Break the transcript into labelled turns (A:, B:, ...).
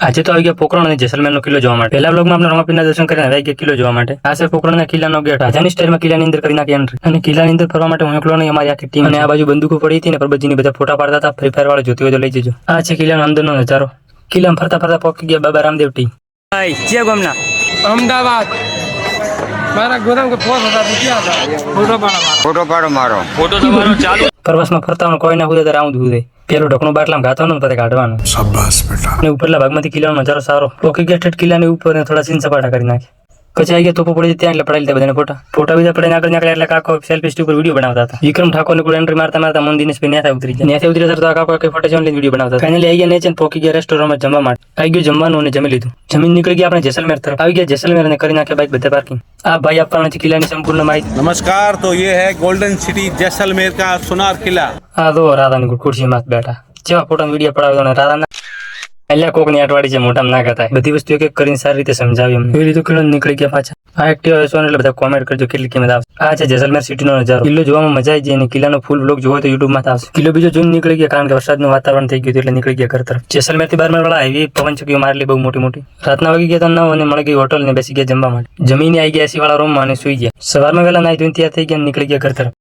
A: આજે તો આવી ગયા પોકરણ અને જેસલમેરનો કિલ્લો જોવા માટે. પહેલા બ્લોગમાં આપણે રામાપીરના દર્શન કરીને આવી ગયા કિલ્લો જોવા માટે. આ છે પોકરણના કિલ્લાનો ગેટ. રાજાની સ્ટાઇલમાં કિલ્લાની અંદર કરી નાખી એન્ટ્રી. અને કિલ્લાની અંદર ફરવા માટે હું એકલો નહીં, અમારી આખી ટીમ. અને આ બાજુ બંદૂકો પડી હતી ને પરબતજીની બધા ફોટા પાડતા હતા. ફ્રી ફાયર વાળો જોતી હોય તો લઈ જજો. આ છે કિલ્લાનો અંદરનો નજારો. કિલ્લામાં ફરતા ફરતા પહોંચી ગયા બાબા રામદેવ ટી.
B: જે ગામના
C: અમદાવાદ મારા ગોદામ કે પોસ હતા ત્યાં હતા ફોટો પાડો મારો
B: ફોટો તમારો ચાલુ.
A: પ્રવાસમાં ફરતા કોઈ ના હોય આવું દૂધ પેલું ઢોકણું બાટલામાં ગાતવાનું પછી કાઢવાનું.
D: શાબાશ બેટા.
A: અને ઉપરલા ભાગમાંથી કિલ્લાનો નજારો સારો. પોકી ગયા ઠેઠ કિલ્લાની ઉપર થોડા સીન સપાટા કરી નાખી. પછી આવી ગયા તોપો પડી ત્યાં એટલે પડાવી લીધા બધાને ફોટા બીજા પડે આગળ નીકળ્યા એટલે કાકો સેલ્ફી સ્ટિક પર વિડીયો બનાવતા હતા. વિક્રમ ઠાકોર ને એન્ટ્રી મારતા મારતા મંદિરની સ્પીડ ન્યાથી ઉતરી ગયા. ન્યાથી ઉતરી તો કાકો કે ફોટો જોઈને વિડીયો બનાવતા. ફાઇનલી આવી ગયા નેચે પોકી ગયા રેસ્ટોરન્ટમાં જમવા માટે. આવી ગયું જમવાનું અને જમી લીધું. જમીન નીકળી ગયા આપણે જેસલમેર તરફ. આવી ગયા જેસલમેર અને કરી નાખ્યા બાઈક બધા પાર્કિંગ. આ ભાઈ આપવાના છે કિલ્લાની સંપૂર્ણ માહિતી.
E: नमस्कार, तो ये है गोल्डन सिटी जैसलमेर का सोनार किला।
A: આ તો રાધાની ખુરશીમાં બેઠા જેવા ફોટા વિડીયો પડાવ્યો રાધાના એટલે કોકની અટવાડી છે મોટામાં ના કહેતા. બધી વસ્તુ એક એક કરીને સારી રીતે સમજાવી અમને. એવી રીતે કિલ્લો નીકળી ગયા પાછા. આ એક્ટિવા હશો એટલે બધા કોમેન્ટ કરજો કેટલી કિંમત આવશે. આ છે જેસલમેર સિટીનો નજારો. કિલ્લો જોવામાં મજા આવી જાય અને કિલ્લાનો ફૂલ બ્લોગ જોવો તો યુટ્યુબમાં આવશે. કિલ્લો બીજો જોઈને નીકળી ગયા કારણ કે વરસાદનું વાતાવરણ થઈ ગયું એટલે નીકળી ગયા ઘર તરફ. જેસલમેર થી 12 વાળા હાઈવે પવન ચક્કીઓ મારેલી બહુ મોટી મોટી. રાતના વાગી ગયા તો 9 અને મળી ગઈ હોટલ ને બેસી ગયા જમવા માટે. જમીને આવી ગયા એસી વાળા રૂમમાં અને સુઈ ગયા. સવારમાં વહેલા નાઈ ધોઈને તૈયાર થઈ ગયા નીકળી ગયા ઘર તરફ.